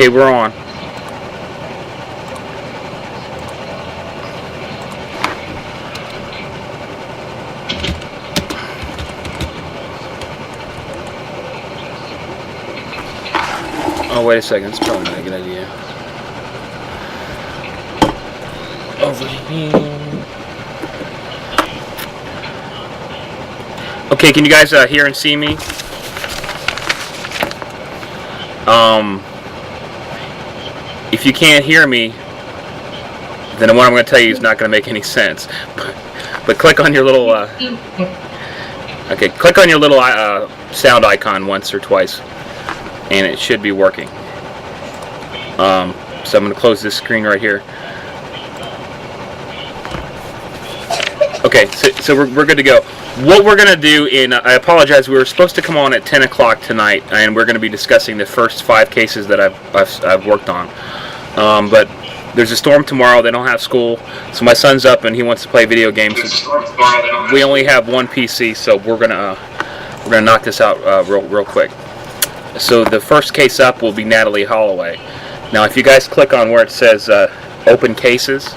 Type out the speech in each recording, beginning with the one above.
Okay, we're on. Oh, wait a second. It's probably not a good idea. Over here. Okay, can you guys hear and see me? If you can't hear me, then what I'm going to tell you is not going to make any sense. But click on your little okay, click on your little sound icon once or twice, and it should be working. So I'm going to close this screen right here. Okay, so we're good to go. What we're going to do, and I apologize, we were supposed to come on at 10 o'clock tonight, and we're going to be discussing the first 5 cases that I've worked on. But there's a storm tomorrow. They don't have school, so my son's up and he wants to play video games. We only have one PC, so we're gonna knock this out real quick. So the first case up will be Natalee Holloway. Now, if you guys click on where it says open cases,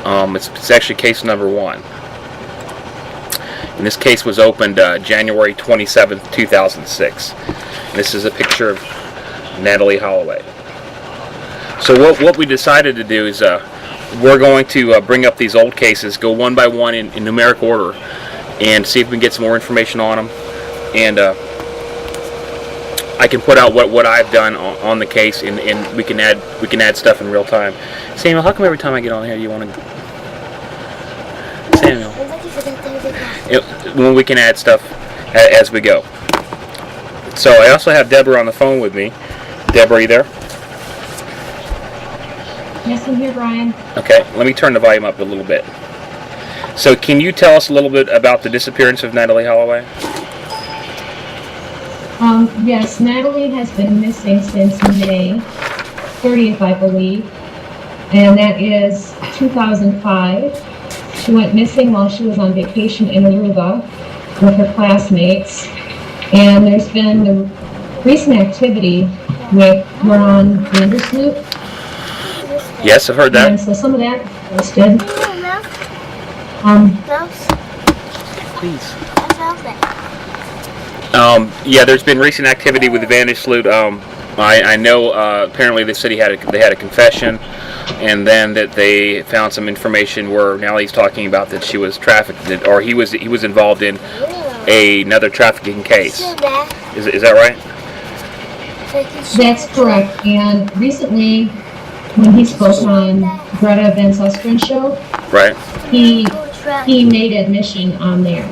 it's actually case number 1. And this case was opened January 27th, 2006. And this is a picture of Natalee Holloway. So what we decided to do is we're going to bring up these old cases, go one by one in numeric order, and see if we can get some more information on them. And I can put out what I've done on the case, and we can add stuff in real time. Samuel, how come every time I get on here you want to? Samuel. When we can add stuff as we go. So I also have Deborah on the phone with me. Deborah, are you there? Yes, I'm here, Brian. Okay, let me turn the volume up a little bit. So can you tell us a little bit about the disappearance of Natalee Holloway? Yes, Natalee has been missing since May 30th, I believe, and that is 2005. She went missing while she was on vacation in Aruba with her classmates, and there's been the recent activity with Ron Vandersloot. Yes, I've heard that. And so some of that posted. Please. Yeah, there's been recent activity with the Vandersloot. I know apparently the city they had a confession, and then that they found some information where now he's talking about that she was trafficked, or he was involved in another trafficking case. Is that right? That's correct. And recently, when he spoke on Greta Van Sustren's show, right, he made admission on there.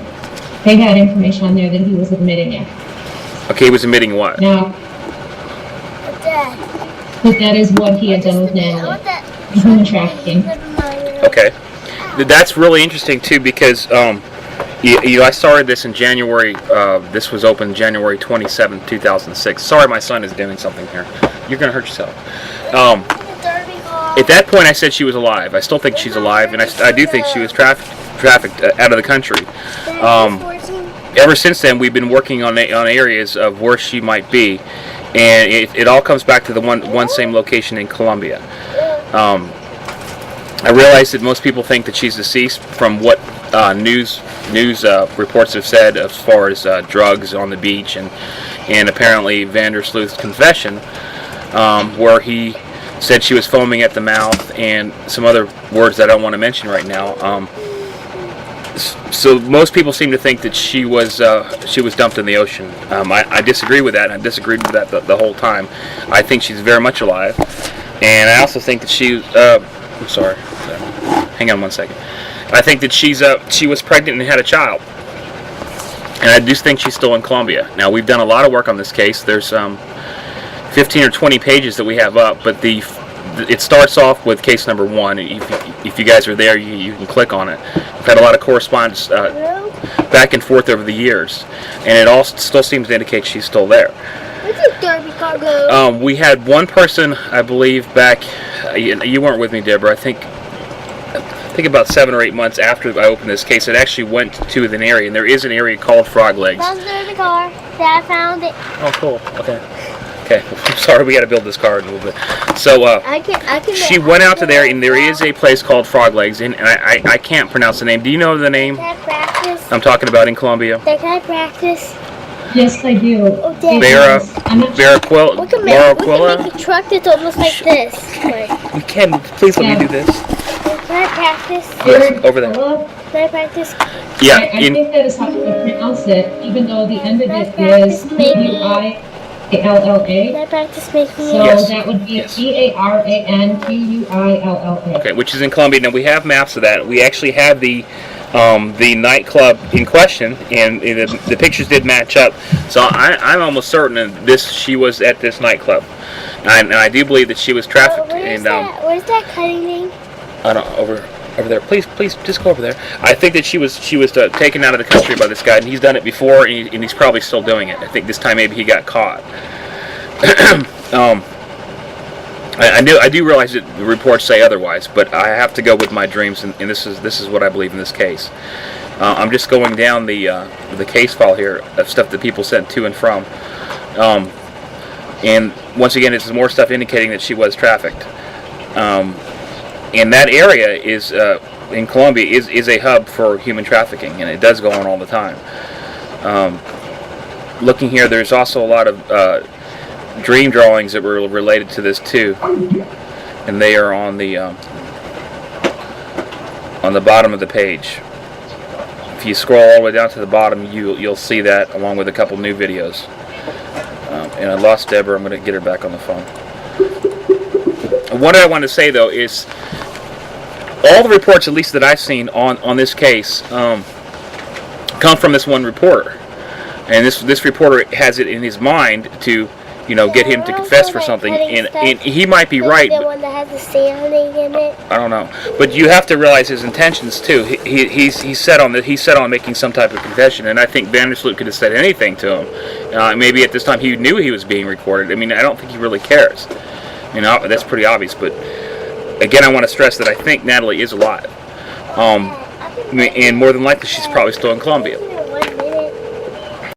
They had information on there that he was admitting it. Okay, he was admitting what? Now, that is what he had done with Natalee, human trafficking. Okay, that's really interesting too, because I started this in January. This was opened January 27th, 2006. Sorry, my son is doing something here. You're gonna hurt yourself. At that point, I said she was alive. I still think she's alive, and I do think she was trafficked out of the country. Ever since then, we've been working on areas of where she might be, and it all comes back to the one same location in Colombia. I realize that most people think that she's deceased from what news reports have said as far as drugs on the beach, and apparently Vandersloot's confession, where he said she was foaming at the mouth, and some other words that I don't want to mention right now. So most people seem to think that she was dumped in the ocean. I disagree with that, and I disagreed with that the whole time. I think she's very much alive, and I also think that she. I'm sorry. Hang on one second. I think that she was pregnant and had a child, and I do think she's still in Colombia. Now, we've done a lot of work on this case. There's 15 or 20 pages that we have up, but it starts off with case number 1. If you guys are there, you can click on it. We've had a lot of correspondence back and forth over the years, and it all still seems to indicate she's still there. Where's the Derby car go? We had one person, I believe, back. You weren't with me, Deborah. I think about 7 or 8 months after I opened this case, it actually went to an area, and there is an area called Frog Legs. Found the Derby car. Dad found it. Oh, cool. Okay. Okay, I'm sorry, we got to build this car a little bit. So I can. she went out to there, and there is a place called Frog Legs, and I can't pronounce the name. Do you know the name Can I practice? I'm talking about in Colombia? Can I practice? Yes, I do. Oh, Dad. Baraquilla. We can make a truck that's almost like this. Like, We can. Please let me do this. can I practice? Yes, over there. Can I practice? Yeah. I think that is how you pronounce it, even though the end of it is P-U-I-A-L-L-A. Can I practice making So it? Yes. that would be Yes. P-A-R-A-N-P-U-I-L-L-A. Okay, which is in Colombia. Now we have maps of that. We actually have the nightclub in question, and the pictures did match up. So I'm almost certain that she was at this nightclub, and I do believe that she was trafficked. Where's And where's that cutting thing? I don't over there. Please, just go over there. I think that she was taken out of the country by this guy, and he's done it before, and he's probably still doing it. I think this time maybe he got caught. I do realize that the reports say otherwise, but I have to go with my dreams, and this is what I believe in this case. I'm just going down the case file here of stuff that people sent to and from, and once again, this is more stuff indicating that she was trafficked. And that area is in Colombia is a hub for human trafficking, and it does go on all the time. Looking here, there's also a lot of dream drawings that were related to this too, and they are on the bottom of the page. If you scroll all the way down to the bottom, you'll see that, along with a couple new videos. And I lost Deborah. I'm going to get her back on the phone. What I want to say though is, all the reports, at least that I've seen on this case, come from this one reporter, and this reporter has it in his mind to, get him to confess for something, and he might be right. The one that has the sanding in it. I don't know, but you have to realize his intentions too. He's set on that. He's set on making some type of confession, and I think Vandersloot could have said anything to him. Maybe at this time he knew he was being recorded. I mean, I don't think he really cares. That's pretty obvious. But again, I want to stress that I think Natalee is alive, and more than likely she's probably still in Colombia.